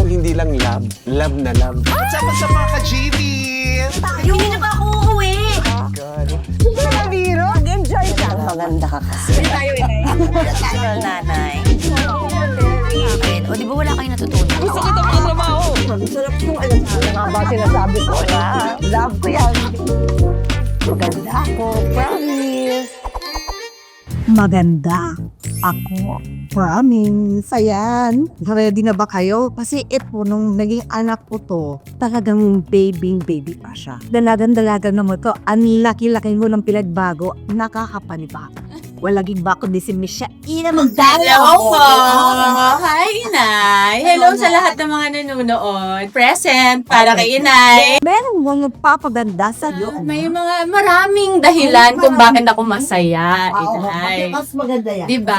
hindi lang love, love na love. What's up sa mga ka-GV? Hindi na ba ako uuwi? God. Biro, enjoy ka. Maganda ka kasi. Hindi tayo inay. Tagal, nanay. Ayun, o di ba wala kayong natutunan? Gusto kita mga trabaho. Sarap yung alam sa mga ba sinasabi ko na. Love ko yan. Maganda ako, promise. Maganda ako, promise. Ayan. Ready na ba kayo? Kasi ito, nung naging anak ko to, talagang baby pa siya. Dalagan-dalagan naman to. Ang laki-laki mo ng pinagbago, nakakapaniba. Walaging bako di si Michelle. Ina Hello po! Hi, Inay! Hello sa lahat ng mga nanonood. Present para kay Inay. Meron mo nagpapaganda sa iyo. May mga maraming dahilan kung bakit ako masaya, Inay. Mas maganda yan. Diba?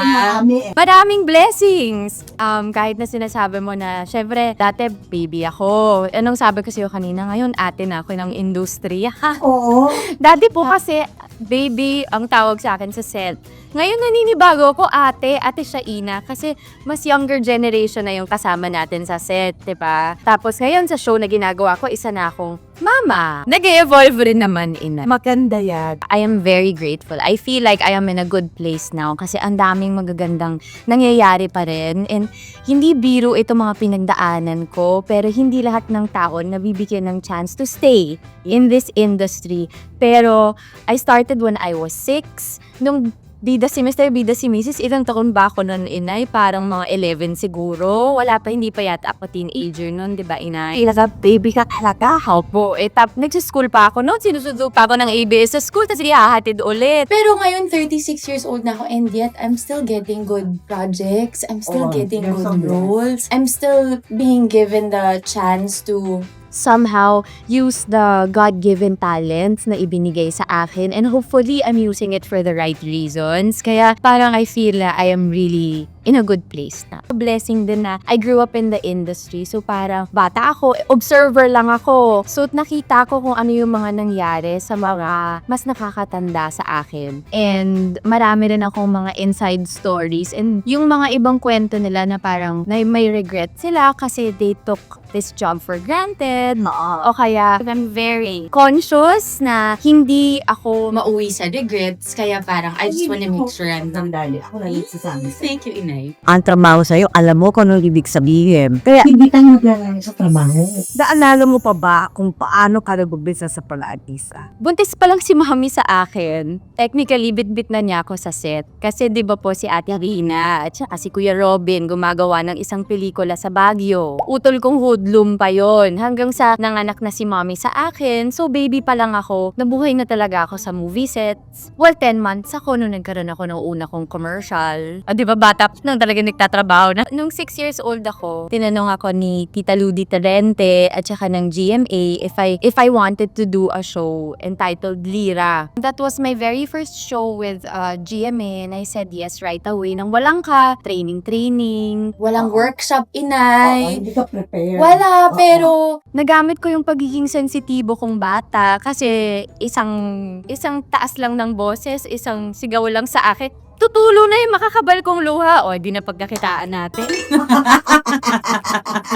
Maraming blessings. Kahit na sinasabi mo na, syempre, dati baby ako. Anong sabi ko sa'yo kanina, ngayon ate na ako ng industriya. Oo. Dati po kasi, baby ang tawag sa akin sa set. Ngayon naninibago ako ate siya Ina kasi mas younger generation na yung kasama natin sa set, 'di ba? Tapos ngayon sa show na ginagawa ko, isa na akong mama. Nag-evolve rin naman Ina. Maganda yan. I am very grateful. I feel like I am in a good place now kasi ang daming magagandang nangyayari pa rin. And hindi biro ito mga pinagdaanan ko, pero hindi lahat ng tao nabibigyan ng chance to stay in this industry. Pero I started when I was 6. Nung bida si Mr., bida si Mrs. Ilang taon ba ako nun, Inay? Parang mga 11 siguro. Wala pa, hindi pa yata ako teenager nun, di ba, Inay? Ilaga, baby ka talaga. Opo, nagsa-school pa ako noon. Sinusundo pa ako ng ABS sa school, tapos ihahatid ulit. Pero ngayon, 36 years old na ako and yet I'm still getting good projects. I'm still getting good roles. I'm still being given the chance to Somehow use the God-given talents na ibinigay sa akin and hopefully I'm using it for the right reasons. Kaya parang I feel na I am really in a good place na. Blessing din na I grew up in the industry. So parang bata ako, observer lang ako. So nakita ko kung ano yung mga nangyari sa mga mas nakakatanda sa akin. And marami rin akong mga inside stories. And yung mga ibang kwento nila na parang na may regret sila kasi they took this job for granted. O kaya I'm very conscious na hindi ako mauwi sa regrets. Kaya parang I just wanna make sure I'm Sandali, ako na nagsasabi sa'yo. Thank you, Inay. Ang trabaho sa'yo, alam mo kung anong ibig sabihin. Kaya, Hindi tayo maglalaro sa trabaho. naalala mo pa ba kung paano ka nag-umpisa sa pala-artista? buntis pa lang si mami sa akin. Technically, bit-bit na niya ako sa set. Kasi di ba po si Ate Rina at saka si Kuya Robin gumagawa ng isang pelikula sa Baguio. Utol kong hoodlum pa yon hanggang sa nanganak na si mami sa akin. So baby pa lang ako, nabuhay na talaga ako sa movie sets. Well, 10 months ako nung nagkaroon ako ng una kong commercial. Di ba bata nung talaga nagtatrabaho na. Nung 6 years old ako, tinanong ako ni Tita Ludi Terente at saka ng GMA if I wanted to do a show entitled Lira. That was my very first show with GMA and I said yes right away. Nang walang training. Walang workshop, Inay. Hindi ka prepared. Wala, pero Nagamit ko yung pagiging sensitibo kong bata kasi isang taas lang ng boses, isang sigaw lang sa akin. Tutulo na yung makakabal kong luha. O, di na pagkakitaan natin.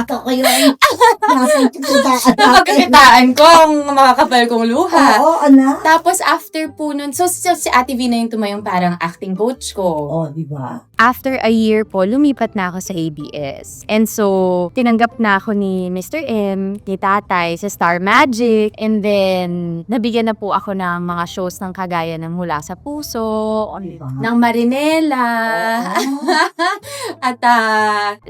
Ako yun. Nasa pagkakitaan. napagkakitaan ko ang makakapal kong luha. Oo, anak. Tapos after po nun, so si Ate V na yung tumayong parang acting coach ko. Oo, di ba? After a year po, lumipat na ako sa ABS. And so, tinanggap na ako ni Mr. M, ni Tatay sa Star Magic. And then, nabigyan na po ako ng mga shows ng kagaya ng Mula sa Puso, Di ba? Ng Marinela. At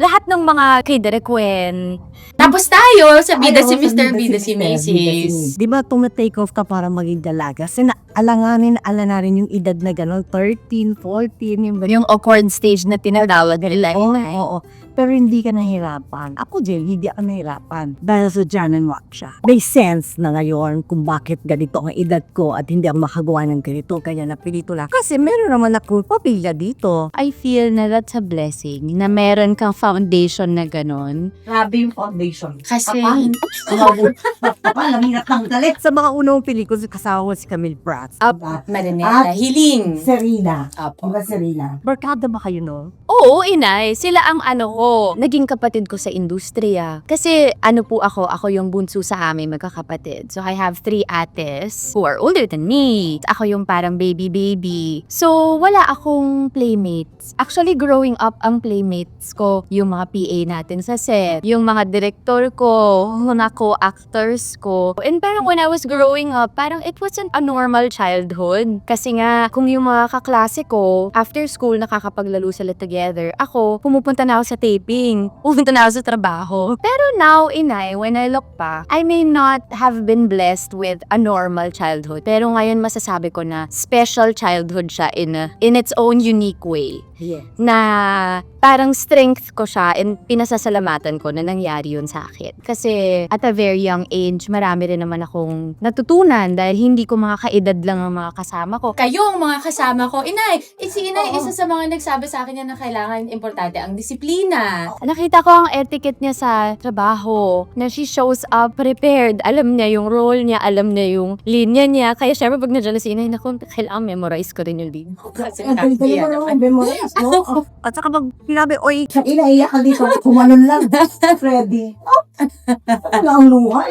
lahat ng mga kay Derek Wen. tapos tayo sa Bida Ay, si oo, sa Mr. Bida Bida si si Mr. Mrs. Di ba tumatake off ka para maging dalaga? Kasi alanganin na rin yung edad na gano'n, 13, 14, yung gano'n. Yung awkward stage na tinatawag nila. Oo. Pero hindi ka nahirapan. Ako din, hindi ako nahirapan. Dahil sa Jan and Wak siya. May sense na ngayon kung bakit ganito ang edad ko at hindi ako makagawa ng ganito, kanya na pelikula. Kasi meron naman ako pamilya dito. I feel na that's a blessing na meron kang foundation na ganon. Grabe yung foundation. Kasi, Kapal, ang hirap ng galit. Sa mga unang pelikula, kasama ko si Camille Prats. Marinela, hiling. Serena. Apo. Diba Serena? Barkada ba kayo no? Oo, inay. Sila ang ano ko, ako. Naging kapatid ko sa industriya. Kasi ano po ako yung bunso sa aming magkakapatid. So I have 3 ates who are older than me. Ako yung parang baby. So wala akong playmates. Actually, growing up, ang playmates ko, yung mga PA natin sa set, yung mga director ko, mga co-actors ko. And parang when I was growing up, parang it wasn't a normal childhood. Kasi nga, kung yung mga kaklase ko, after school, nakakapaglaro sila together, ako, pumupunta na ako sa taping, pupunta na ako sa trabaho. Pero now, inay, when I look back, I may not have been blessed with a normal childhood. Pero ngayon, masasabi ko na special childhood siya in its own unique way. Yeah. Na parang strength ko siya and pinasasalamatan ko na nangyari yun sa akin. Kasi at a very young age, marami rin naman akong natutunan dahil hindi ko mga kaedad lang ang mga kasama ko. Kayo ang mga kasama ko. Inay, si Inay, isa sa mga nagsabi sa akin na kailangan importante ang disiplina. Nakita ko ang etiquette niya sa trabaho, na she shows up prepared. Alam niya yung role niya, alam niya yung linya niya. Kaya syempre pag nandiyan na si Inay, naku, kailangan memorize ko rin yung linya. Kasi Ang galing mo naman, memorize mo. At saka pag sinabi, oy, Inaiyak ka dito, kumanon lang. Freddy. Wala ang luha.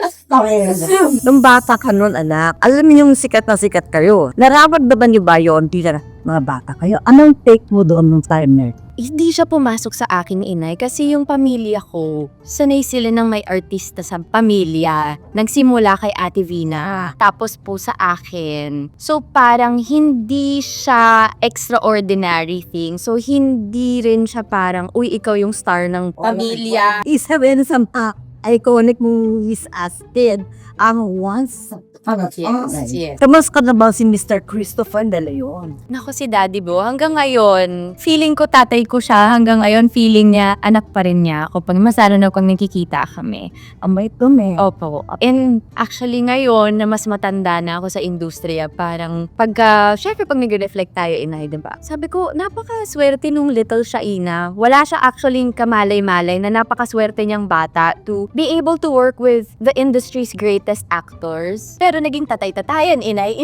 nung bata ka nun, anak, alam niyo yung sikat na sikat kayo. Nararamdaman niyo ba yun? Di na mga bata kayo. Anong take mo doon nung time na yun? Hindi siya pumasok sa akin, Inay, kasi yung pamilya ko, sanay sila ng may artista sa pamilya. Nagsimula kay Ate Vina, tapos po sa akin. So parang hindi siya extraordinary thing. So hindi rin siya parang, uy, ikaw yung star ng Pamilya. Isa rin sa mga iconic movies as did ang Once. Yes. Kamas ka na ba si Mr. Christopher De Leon? Nako, si Daddy Bo, hanggang ngayon, feeling ko tatay ko siya, hanggang ngayon feeling niya, anak pa rin niya ako. Pag masalo na pag nakikita kami. Amay tume. Opo. And actually ngayon, na mas matanda na ako sa industriya, parang syempre pag nag-reflect tayo, Inay, diba? Sabi ko, napakaswerte nung little Shaina. Wala siya actually kamalay-malay na napakaswerte niyang bata to be able to work with the industry's greatest actors. Pero naging tatay-tatayan, Inay.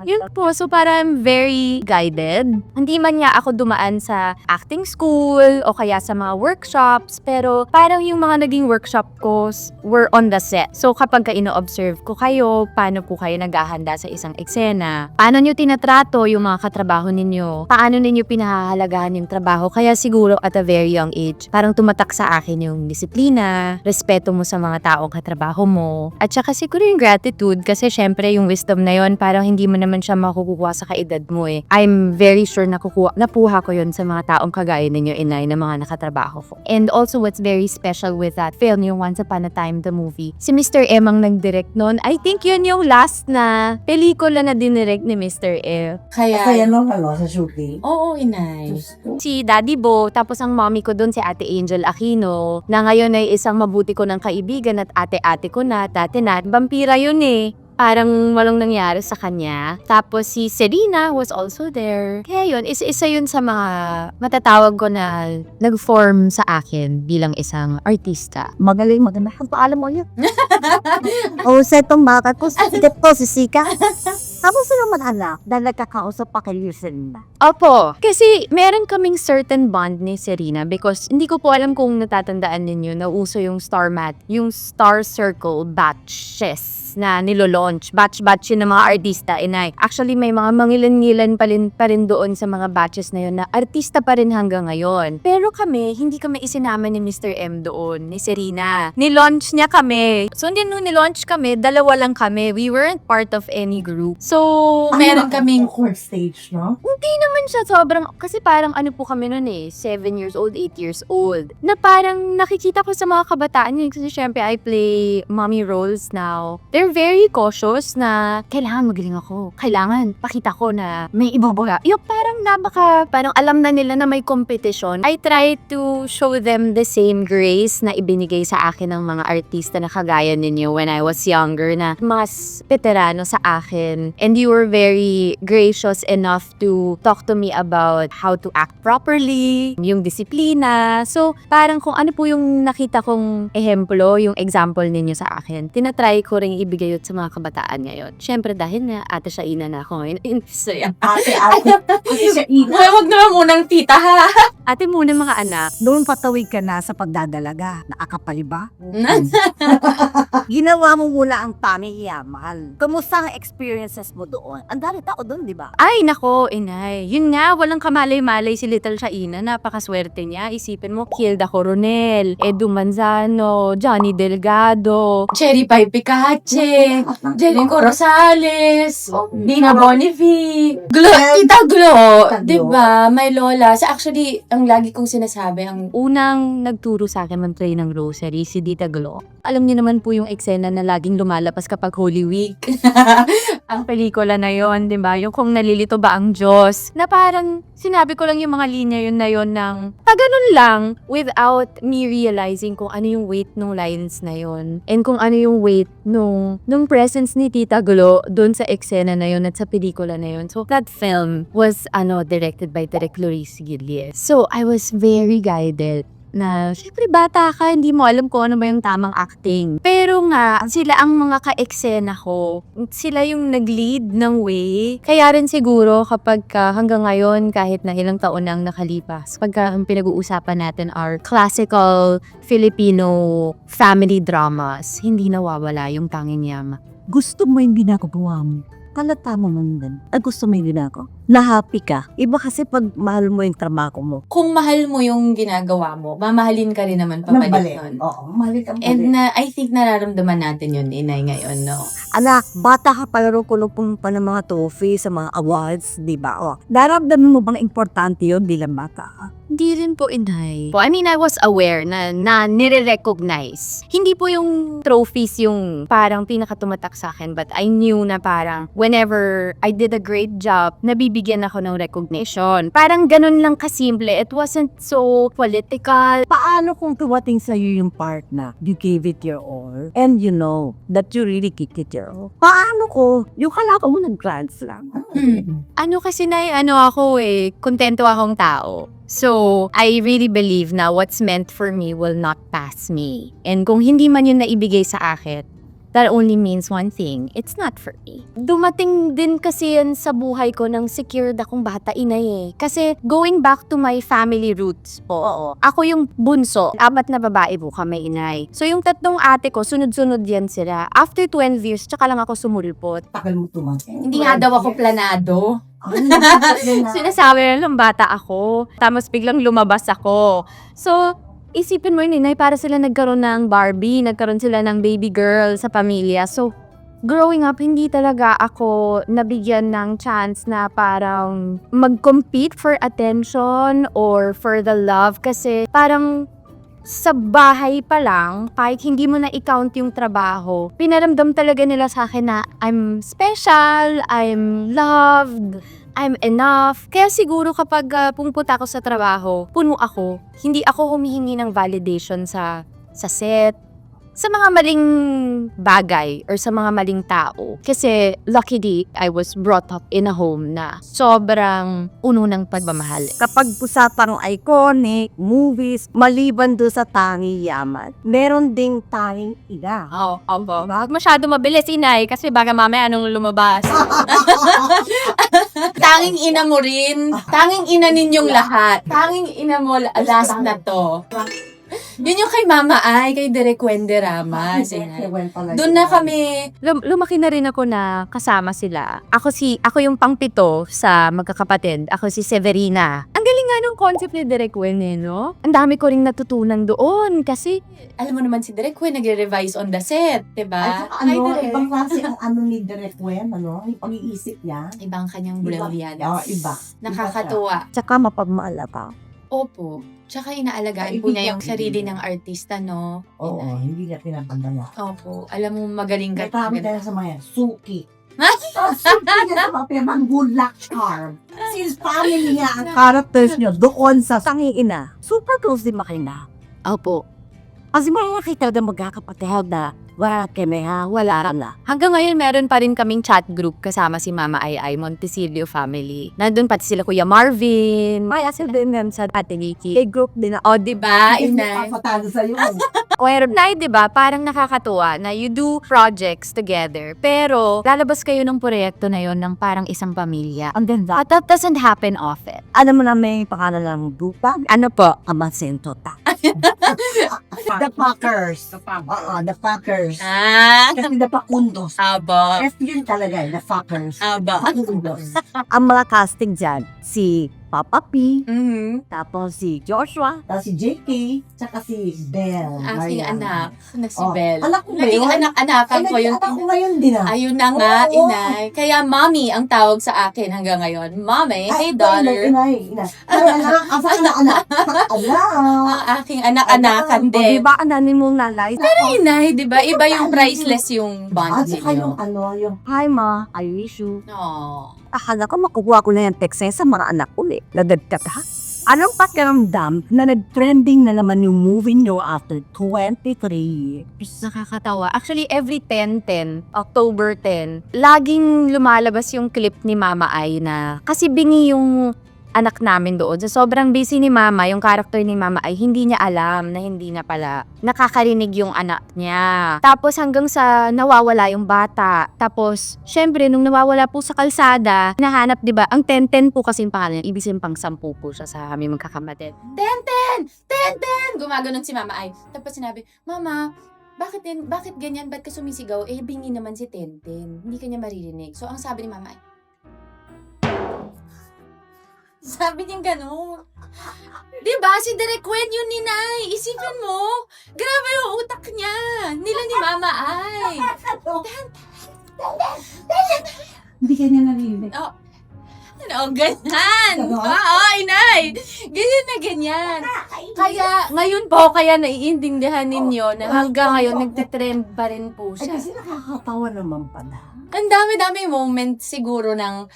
Yun po. So parang very guided. Hindi man niya ako dumaan sa acting school o kaya sa mga workshops, pero parang yung mga naging workshop ko were on the set. So kapag ino-observe ko kayo, paano po kayo naghahanda sa isang eksena? Paano nyo tinatrato yung mga katrabaho ninyo? Paano ninyo pinahahalagahan yung trabaho? Kaya siguro at a very young age, parang tumatak sa akin yung disiplina, respeto mo sa mga taong katrabaho mo, at saka siguro yung gratitude kasi syempre yung wisdom na yon parang hindi mo naman siya makukuha sa kaedad mo eh. I'm very sure napuha ko yun sa mga taong kagaya ninyo, Inay, na mga nakatrabaho ko. And also what's very special with that film, yung Once Upon a Time the movie, si Mr. M ang nag-direct nun. I think yun yung last na pelikula na dinirect ni Mr. M. Kaya nung sa shooting. Oo, Inay. Si Daddy Bo, tapos ang mommy ko doon si Ate Angel Aquino, na ngayon ay isang mabuti ko ng kaibigan at ate-ate ko na, dati na, vampira yun eh. Parang walang nangyari sa kanya. Tapos si Serena was also there. Kaya yun, isa yun sa mga matatawag ko na nag-form sa akin bilang isang artista. Magaling, maganda. Ang paalam mo yun. O, sa itong baka ko, sikat ko, si Sika. Tapos naman anak, dahil nagkakausap pa kay Lucinda. Opo, kasi meron kaming certain bond ni Serena because hindi ko po alam kung natatandaan ninyo na uso yung yung Star Circle batches na nilo-launch. Batch-batch yun ng mga artista, Inay. Actually, may mga mangilan-ngilan pa rin doon sa mga batches na yun na artista pa rin hanggang ngayon. Pero kami, hindi kami isinama ni Mr. M doon, ni Serena. Nilaunch niya kami. So, hindi nung nilaunch kami, dalawa lang kami. We weren't part of any group. So, Meron kaming awkward stage, no? hindi naman siya sobrang, kasi parang ano po kami nun eh, 7 years old, 8 years old. Na parang nakikita ko sa mga kabataan yun, kasi syempre I play mommy roles now. They're very cautious na kailangan magaling ako. Kailangan pakita ko na may ibabaga. Yung parang parang alam na nila na may competition. I try to show them the same grace na ibinigay sa akin ng mga artista na kagaya ninyo when I was younger, na mas veterano sa akin. And you were very gracious enough to talk to me about how to act properly, yung disiplina. So, parang kung ano po yung nakita kong ehemplo, yung example ninyo sa akin, tinatry ko rin ibigay yun sa mga kabataan ngayon. Siyempre, dahil na ate siya ina na ako ngayon. So, yeah. Ate siya ina. Ay, wag naman munang tita, ha? Ate muna mga anak. Noon patawid ka na sa pagdadalaga. Nakakapal ba? Ginawa mo muna ang pamihiyamal. Kamusta ang experiences mo doon? Ang dami tao doon, di ba? Ay, nako, inay. Yun nga, walang kamalay-malay si Little Shaina. Napakaswerte niya. Isipin mo, Hilda Coronel, Edu Manzano, Johnny Delgado, Cherry Pie Picache, Jericho Rosales, Dina Bonivi, Tita Glo, diba? May lola. Actually, ang lagi kong sinasabi, ang unang nagturo sa akin mag-tray ng rosary, si Dita Glo. Alam niyo naman po yung eksena na laging lumalapas kapag Holy Week. Ang pelikula na yon, di ba? Yung kung nalilito ba ang Diyos. Na parang sinabi ko lang yung mga linya yun na yon ng ganun lang without me realizing kung ano yung weight ng lines na yon. And kung ano yung weight nung presence ni Tita Glo doon sa eksena na yon at sa pelikula na yon. So that film was directed by Direk Clarice Gillies. So I was very guided na syempre bata ka, hindi mo alam kung ano ba yung tamang acting. Pero nga, sila ang mga ka-eksena ko. Sila yung nag-lead ng way. Kaya rin siguro kapag hanggang ngayon, kahit na ilang taon nang nakalipas, pagka ang pinag-uusapan natin are classical Filipino family dramas, hindi nawawala yung tanging yama. Gusto mo yung ginagawa mo. Kalata mo man din. Gusto mo yung ginagawa. Na-happy ka. Iba kasi pag mahal mo yung trabaho mo. kung mahal mo yung ginagawa mo, mamahalin ka rin naman papalit nun. Oo, mali ka And I think nararamdaman natin yun, inay, ngayon, no? Anak, bata ka pero kulupong pa ng mga trophy sa mga awards, di ba? O, naramdaman mo bang importante yun bilang bata ka? Hindi rin po, inay. I mean, I was aware na nire-recognize. Hindi po yung trophies yung parang pinakatumatak sa akin, but I knew na parang whenever I did a great job, nabibigyan ako ng recognition. Parang ganun lang kasimple. It wasn't so political. Paano kung tuwating sa'yo yung part na you gave it your all and you know that you really kicked it your all? Paano ko? Yung kalako mo nag-grants lang. Ano kasi ako kontento akong tao. So, I really believe na what's meant for me will not pass me. And kung hindi man yun naibigay sa akin, that only means one thing, it's not for me. Dumating din kasi yan sa buhay ko nang secured akong bata, inay. Kasi going back to my family roots po, ako yung bunso, 4 na babae po kami, inay. So yung 3 ate ko, sunod-sunod yan sila. After 12 years, tsaka lang ako sumulpot. Tagal mo tumagal. Hindi nga daw ako planado. Sinasabi lang bata ako, tapos biglang lumabas ako. So, isipin mo yun, inay, para sila nagkaroon ng Barbie, nagkaroon sila ng baby girl sa pamilya. So, growing up, hindi talaga ako nabigyan ng chance na parang mag-compete for attention or for the love. Kasi parang sa bahay pa lang, kahit hindi mo na i-count yung trabaho, pinaramdam talaga nila sa akin na I'm special, I'm loved, I'm enough. Kaya siguro kapag pumupunta ako sa trabaho, puno ako. Hindi ako humihingi ng validation sa set, sa mga maling bagay or sa mga maling tao. Kasi luckily, I was brought up in a home na sobrang puno ng pagmamahal. Kapag usapang iconic, movies, maliban doon sa tangi yaman, meron ding tanging ina. Oo, Huwag masyado mabilis, inay, kasi baka mamaya anong lumabas. Tanging ina mo rin. Tanging ina ninyong lahat. Tanging ina mo last na to. Yun yung kay Mama Ay, kay Direk Wende Ramos. Doon na kami. Lumaki na rin ako na kasama sila. Ako yung pang-7 sa magkakapatid. Ako si Severina. Ang galing nga nung concept ni Direk Wen, no? Ang dami ko ring natutunan doon kasi Alam mo naman si Direk Wen, nagre-revise on the set, diba? Ay, Hi, Direk. ibang klase ang ni Direk Wen, yung pag-iisip niya. Ibang kanyang brilliance. Iba. Nakakatuwa. Tsaka mapagmaala pa. Opo. Tsaka inaalagaan po niya yung sarili ng artista, no? Oo, hindi niya pinapandala. Opo. Alam mo, magaling ka. Natawag tayo sa mga yan, Suki. Suki niya sa mga pinamang good luck charm. Since family niya ang Characters nyo doon sa tangi ina, super close din makina. Opo. Kasi makakita na magkakapatid na Wala kami ha, wala na. Hanggang ngayon, meron pa rin kaming chat group kasama si Mama Ay Montesilio family. Nandun pati sila Kuya Marvin. Maya din yan sa Ate Nikki. Kay group din na. O, diba, Hindi inay? papatalo sa'yo. Meron na, diba, parang nakakatuwa na you do projects together. Pero, lalabas kayo ng proyekto na yon ng parang isang pamilya. Ang ganda. But that doesn't happen often. Ano mo na may pangalan ng grupa? Ano po? Amasinto ta. The Packers. Oo, the Packers. Ah, Kasi the Pacundos. aba. F yun talaga, the Packers. Aba. Pacundos. Ang mga casting dyan, si Papa P, Mhm. tapos si Joshua, Tapos si JK, tsaka si Belle. Aking Marian. anak na si Oh, Belle. anak ko ba Naging yun? anak-anakan ko yun. Anak ko ngayon din ah. Ayun na nga, Oo. inay. Kaya mommy ang tawag sa akin hanggang ngayon. Mommy, hey Ay, daughter. Inay. Ay, anak. Asa anak? Anak. Ang aking anak-anakan o din. diba ang nanin mong nanay? Pero inay, di ba? Iba yung priceless yung bond At saka yung ninyo. yung Hi ma, I wish you. No. Akala ko makukuha ko na yung text na yun sa mga anak ko eh. Nadagkat ha? Anong pakiramdam na nag-trending na naman yung movie nyo after 23 years? Nakakatawa. Actually, every 10-10, October 10, laging lumalabas yung clip ni Mama Ay na kasi bingi yung anak namin doon. So, sobrang busy ni Mama, yung character ni Mama Ay hindi niya alam na hindi na pala nakakarinig yung anak niya. Tapos hanggang sa nawawala yung bata. Tapos, syempre, nung nawawala po sa kalsada, nahanap, di ba, ang 10-10 po kasi yung pangalan, ibig sabihin pang 10 po siya sa aming magkakamatid. 10-10! 10-10! Gumaganon si Mama Ay. Tapos sinabi, Mama, bakit ganyan? Ba't ka sumisigaw? Eh, bingi naman si 10-10. Hindi kanya maririnig. So, ang sabi ni Mama Ay, sabi niya gano'n. Diba? Si Derek Wen yun, Ninay. Isipin mo. Grabe yung utak niya. Nila ni Mama Ay. hindi kanya narinig. Ano, ganyan. Oo, inay. Ganyan na ganyan. Kaya, ngayon po, kaya naiintindihan ninyo na hanggang ngayon, nagtitrend pa rin po Ay, siya. kasi nakakatawa naman pala. Ang dami-dami moment siguro ng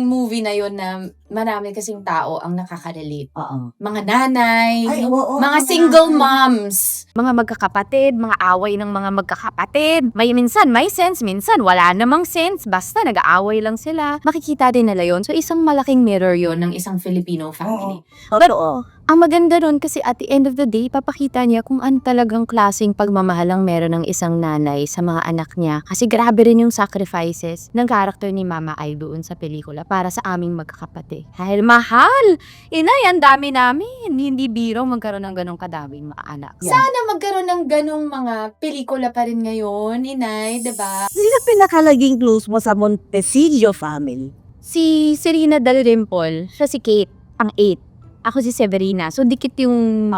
movie na yon na marami kasing tao ang nakaka-relate. Oo. Mga nanay, Ay, oo. mga single moms. Mga magkakapatid, mga away ng mga magkakapatid. Minsan may sense, minsan wala namang sense. Basta nag-aaway lang sila. Makikita din nila yon. So, isang malaking mirror yon ng Isang Filipino family. Totoo. Ang maganda ron kasi at the end of the day, papakita niya kung ano talagang klaseng pagmamahal ang meron ng isang nanay sa mga anak niya. Kasi grabe rin yung sacrifices ng character ni Mama Ay doon sa pelikula para sa aming magkakapatid. Dahil mahal! Inay, ang dami namin. Hindi biro magkaroon ng ganong kadaming mga anak. Sana magkaroon ng ganong mga pelikula pa rin ngayon, inay, diba? Sino pinakalaging close mo sa Montesilio family? Si Serena Dalrymple, siya si Kate, ang 8. Ako si Severina. So, dikit yung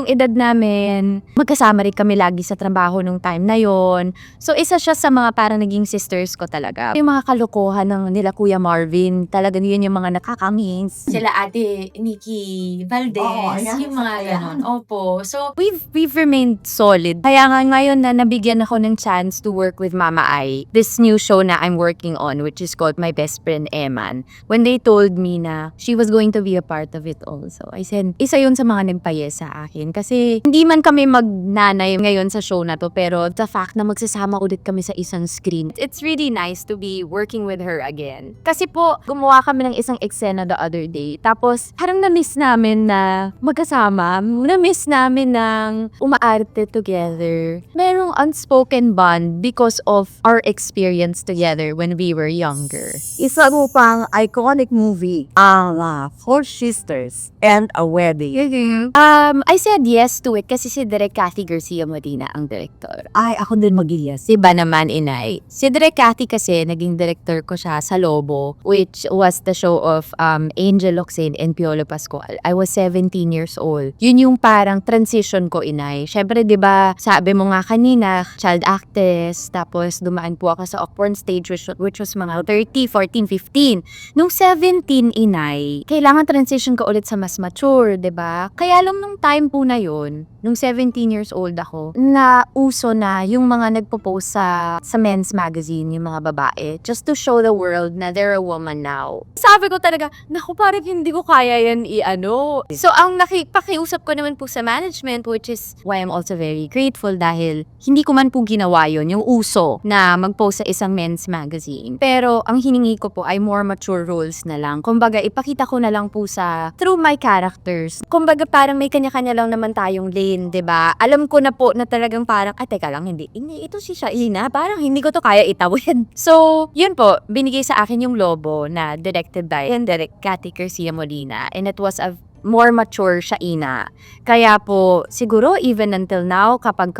edad namin. Magkasama rin kami lagi sa trabaho nung time na yon. So, isa siya sa mga parang naging sisters ko talaga. Yung mga kalokohan ng nila Kuya Marvin, talaga yun yung mga nakakangis. Sila ate Nikki Valdez, Oo, ayan. yung mga Ayan. ganon. Opo. So, We've remained solid. Kaya nga ngayon na nabigyan ako ng chance to work with Mama Ay, this new show na I'm working on, which is called My Best Friend Eman, when they told me na she was going to be a part of it all. So, I said, isa yun sa mga nagpayes sa akin. Kasi, hindi man kami magnanay ngayon sa show na to, pero the fact na magsasama ulit kami sa isang screen, it's really nice to be working with her again. Kasi po, gumawa kami ng isang eksena the other day. Tapos, parang na-miss namin na magkasama. Na-miss namin ng umaarte together. Merong unspoken bond because of our experience together when we were younger. Isa mo pang iconic movie, ang Four Sisters and a Wedding. I said yes to it kasi si Direk Cathy Garcia Molina ang director. Ay, ako din mag-yes. Diba naman, inay? Si Direk Cathy kasi, naging director ko siya sa Lobo, which was the show of Angel Locsin and Piolo Pascual. I was 17 years old. Yun yung parang transition ko, inay. Syempre, diba, sabi mo nga kanina, child actress, tapos dumaan po ako sa Oakborn stage, which was mga 30, 14, 15. Nung 17, inay, kailangan transition ko ulit sa sa mas mature, 'di ba? Kaya lang nung time po na yun, nung 17 years old ako, na uso na yung mga nagpo-post sa men's magazine, yung mga babae, just to show the world na they're a woman now. Sabi ko talaga, naku, parang hindi ko kaya yan i-ano. So, ang pakiusap ko naman po sa management, which is why I'm also very grateful dahil hindi ko man po ginawa yun, yung uso na mag-post sa isang men's magazine. Pero, ang hiningi ko po ay more mature roles na lang. Kumbaga, ipakita ko na lang po through my characters. Kumbaga, parang may kanya-kanya lang naman tayong lane, 'di ba? Alam ko na po na talagang parang, teka lang, hindi, ito si Shaina, parang hindi ko to kaya itawid. So, yun po, binigay sa akin yung Lobo na directed by Direct Cathy Garcia Molina, and it was a more mature Shaina. Kaya po, siguro even until now, kapag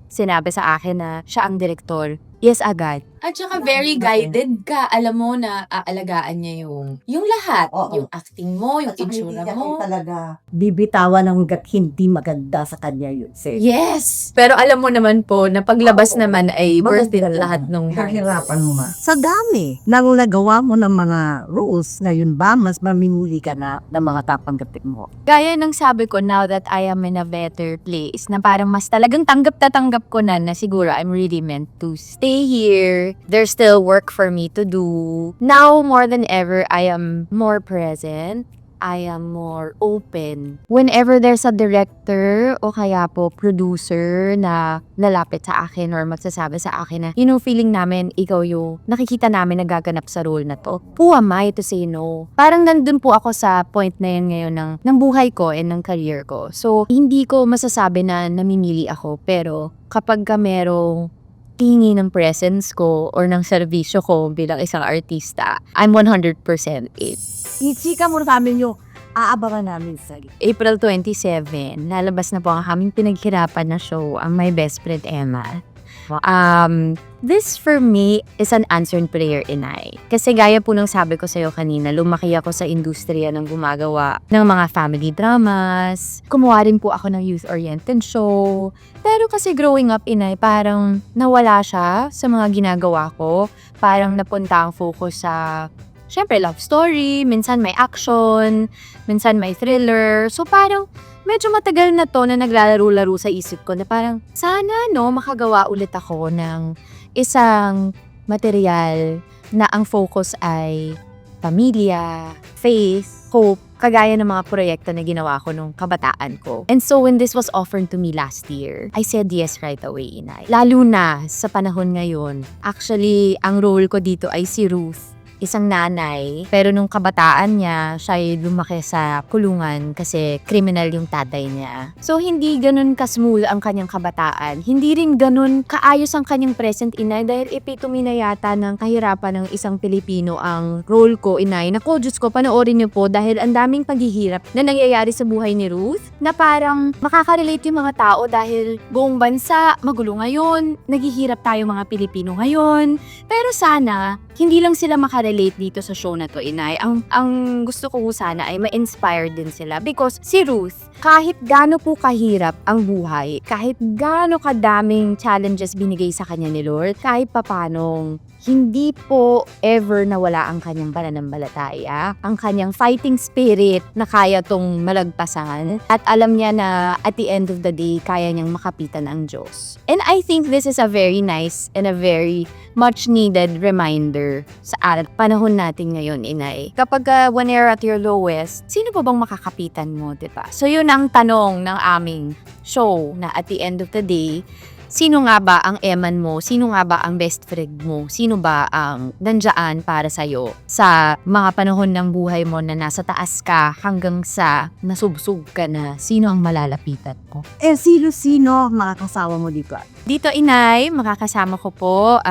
sinabi sa akin na siya ang direktor, yes agad. At saka very guided ka. Alam mo na aalagaan niya yung lahat. Oo. Yung acting mo, yung At saka itsura hindi niya mo. talaga. Bibitawan hanggat hindi maganda sa kanya yun. Yes! Pero alam mo naman po, na paglabas naman ay worth it Maganda lahat nung Kahirapan mo nga. Sa dami ng nagawa mo ng mga rules, ngayon ba mas mamimili ka na ng mga tapanggapin mo? Gaya ng sabi ko, now that I am in a better place, na parang mas talagang tanggap ko na siguro I'm really meant to stay here. There's still work for me to do. Now, more than ever, I am more present. I am more open. Whenever there's a director o kaya po producer na lalapit sa akin or magsasabi sa akin na, feeling namin ikaw yung nakikita namin nagaganap sa role na to, who am I to say no? Parang nandun po ako sa point na yun ngayon ng buhay ko and ng career ko. So, hindi ko masasabi na namimili ako, pero kapag ka merong tingi ng presence ko or ng serbisyo ko bilang isang artista, I'm 100% it. Ichika mo sa amin yung aabangan namin sa April 27, lalabas na po ang aming pinaghirapan na show, ang My Best Friend Emma. This for me is an answered prayer, inay. Kasi gaya po ng sabi ko sa'yo kanina, lumaki ako sa industriya ng gumagawa ng mga family dramas. Kumuha rin po ako ng youth-oriented show. Pero kasi growing up, inay, parang nawala siya sa mga ginagawa ko. Parang napunta ang focus sa, syempre, love story, minsan may action, minsan may thriller. So parang medyo matagal na to na naglalaro-laro sa isip ko na parang sana makagawa ulit ako ng isang material na ang focus ay pamilya, faith, hope, kagaya ng mga proyekto na ginawa ko nung kabataan ko. And so when this was offered to me last year, I said yes right away, inay. Lalo na sa panahon ngayon. Actually, ang role ko dito ay si Ruth, isang nanay, pero nung kabataan niya, siya ay lumaki sa kulungan kasi criminal yung tatay niya. So, hindi ganun ka-smooth ang kanyang kabataan. Hindi rin ganun kaayos ang kanyang present, inay, dahil epitome na yata ng kahirapan ng isang Pilipino ang role ko, inay. Naku, Diyos ko, panoorin niyo po dahil ang daming paghihirap na nangyayari sa buhay ni Ruth na parang makaka-relate yung mga tao dahil buong bansa, magulo ngayon, naghihirap tayo mga Pilipino ngayon. Pero sana, hindi lang sila makarelate dito sa show na to, inay. Ang gusto ko sana ay ma-inspire din sila. Because si Ruth, kahit gaano po kahirap ang buhay, kahit gaano kadaming challenges binigay sa kanya ni Lord, kahit papanong hindi po ever nawala ang kanyang pananampalataya, ang kanyang fighting spirit na kaya tong malagpasan, at alam niya na at the end of the day, kaya niyang makapitan ang Diyos. And I think this is a very nice and a very much needed reminder sa panahon natin ngayon, inay. Kapag when you're at your lowest, sino pa bang makakapitan mo, diba? So yun ang tanong ng aming show na at the end of the day, sino nga ba ang eman mo? Sino nga ba ang best friend mo? Sino ba ang nandiyan para sa'yo sa mga panahon ng buhay mo na nasa taas ka hanggang sa nasubsog ka na? Sino ang malalapitan mo? Sino mga kasama mo dito? Dito, inay, makakasama ko po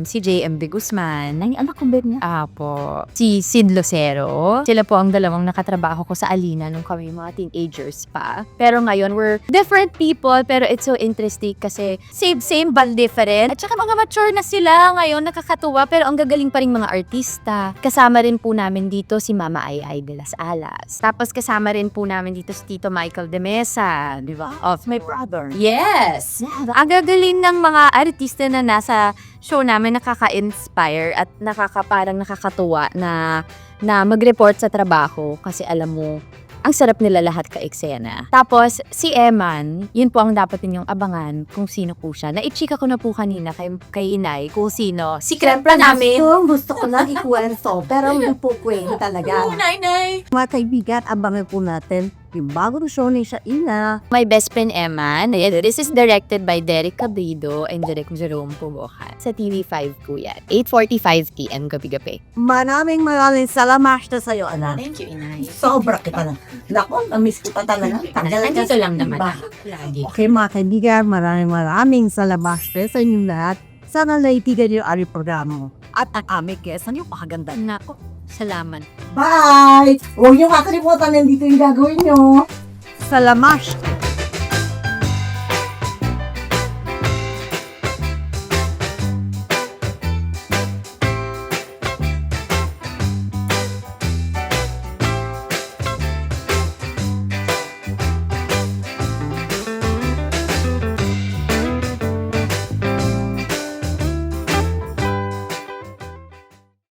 si JMB Guzman. Ang anak ko ba niya? Po. Si Sid Lucero. Sila po ang dalawang nakatrabaho ko sa Alina nung kami mga teenagers pa. Pero ngayon, we're different people, pero it's so interesting kasi same but different. At saka mga mature na sila ngayon, nakakatuwa, pero ang gagaling pa rin mga artista. Kasama rin po namin dito si Mama Ay de las Alas. Tapos kasama rin po namin dito si Tito Michael de Mesa, di ba? Of my brother. Yes! Ang gagaling ng mga artista na nasa show namin, nakaka-inspire at parang nakakatuwa na mag-report sa trabaho kasi alam mo, Ang sarap nila lahat ka-eksena. Tapos, si Eman, yun po ang dapat ninyong abangan kung sino po siya. Naichika ko na po kanina kay Inay kung sino. Secret pa namin. Gusto ko lang ikwento, pero hindi po kwento talaga. Nay. Mga kaibigan, abangan po natin yung bagong show ni Shaina. My Best Friend Eman. This is directed by Derek Cabrido and Direk Jerome Pubohan. Sa TV5 po yan. 8:45 p.m. gabi-gabi. Maraming salamat na sa'yo, anak. Thank you, Inay. Sobra kita na. Naku, na-miss kita talaga. Nandito lang naman Ba? ako. Lagi. Okay mga kaibigan, maraming salamat sa inyong lahat. Sana naitigan niyo ang programa mo. At ang aming guest, ano yung pakaganda? Nako, salamat. Bye! Huwag niyo kakalimutan, nandito yung gagawin niyo. Salamat!